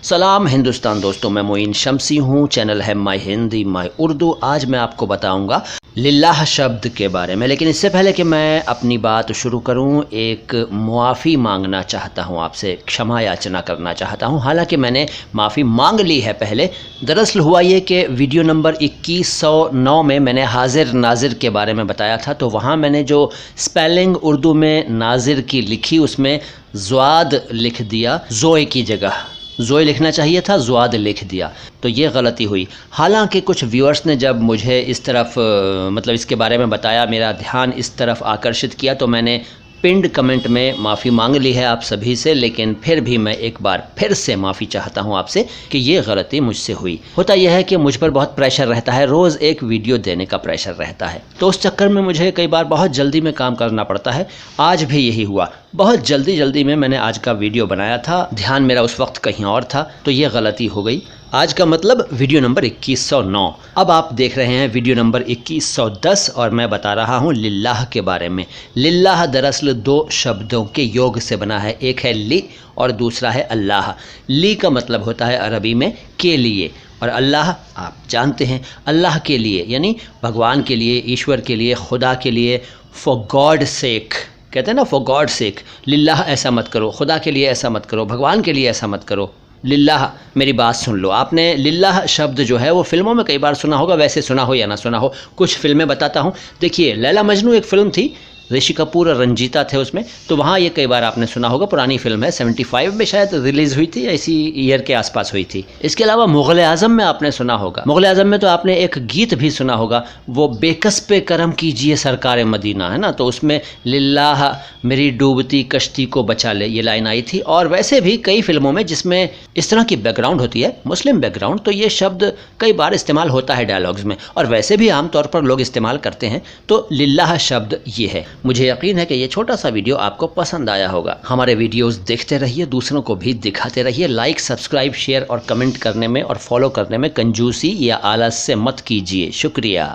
सलाम हिंदुस्तान दोस्तों, मैं मोइन शम्सी हूँ। चैनल है माई हिंदी माई उर्दू। आज मैं आपको बताऊँगा लिल्लाह शब्द के बारे में, लेकिन इससे पहले कि मैं अपनी बात शुरू करूं, एक मुआफ़ी मांगना चाहता हूं आपसे, क्षमा याचना करना चाहता हूं। हालांकि मैंने माफ़ी मांग ली है पहले। दरअसल हुआ ये कि वीडियो नंबर 2109 में मैंने हाजिर नाजिर के बारे में बताया था, तो वहां मैंने जो स्पेलिंग उर्दू में नाजिर की लिखी, उसमें ज़्वाद लिख दिया, ज़ोए की जगह ज़ोए लिखना चाहिए था, ज़्वाद लिख दिया, तो ये गलती हुई। हालांकि कुछ व्यूअर्स ने जब मुझे इस तरफ मतलब इसके बारे में बताया, मेरा ध्यान इस तरफ आकर्षित किया, तो मैंने पिंड कमेंट में माफ़ी मांग ली है आप सभी से। लेकिन फिर भी मैं एक बार फिर से माफ़ी चाहता हूं आपसे कि ये गलती मुझसे हुई। होता यह है कि मुझ पर बहुत प्रेशर रहता है, रोज़ एक वीडियो देने का प्रेशर रहता है, तो उस चक्कर में मुझे कई बार बहुत जल्दी में काम करना पड़ता है। आज भी यही हुआ, बहुत जल्दी में मैंने आज का वीडियो बनाया था, ध्यान मेरा उस वक्त कहीं और था, तो ये गलती हो गई। आज का मतलब वीडियो नंबर 2109। अब आप देख रहे हैं वीडियो नंबर 2110 और मैं बता रहा हूँ लिल्लाह के बारे में। लिल्लाह दरअसल दो शब्दों के योग से बना है, एक है ली और दूसरा है अल्लाह। ली का मतलब होता है अरबी में के लिए, और अल्लाह आप जानते हैं, अल्लाह के लिए यानी भगवान के लिए, ईश्वर के लिए, खुदा के लिए। फॉर गॉड सेक कहते हैं ना, फॉर गॉड सेक। लिल्लाह ऐसा मत करो, खुदा के लिए ऐसा मत करो, भगवान के लिए ऐसा मत करो। लिल्लाह, मेरी बात सुन लो। आपने लिल्लाह शब्द जो है वो फिल्मों में कई बार सुना होगा, वैसे सुना हो या ना सुना हो, कुछ फिल्में बताता हूँ। देखिए, लैला मजनू एक फ़िल्म थी, ऋषि कपूर और रंजीता थे उसमें, तो वहाँ ये कई बार आपने सुना होगा। पुरानी फिल्म है, 75 में शायद रिलीज़ हुई थी या इसी ईयर के आसपास हुई थी। इसके अलावा मुग़ल आज़म में आपने सुना होगा। मुग़ल आज़म में तो आपने एक गीत भी सुना होगा, वो बेकस पे करम कीजिए सरकार मदीना, है ना, तो उसमें लिल्लाह मेरी डूबती कश्ती को बचा ले, ये लाइन आई थी। और वैसे भी कई फिल्मों में जिसमें इस तरह की बैकग्राउंड होती है, मुस्लिम बैकग्राउंड, तो ये शब्द कई बार इस्तेमाल होता है डायलॉग्स में, और वैसे भी आमतौर पर लोग इस्तेमाल करते हैं। तो लिल्लाह शब्द ये है। मुझे यकीन है कि ये छोटा सा वीडियो आपको पसंद आया होगा। हमारे वीडियोस देखते रहिए, दूसरों को भी दिखाते रहिए। लाइक, सब्सक्राइब, शेयर और कमेंट करने में और फॉलो करने में कंजूसी या आलस से मत कीजिए। शुक्रिया।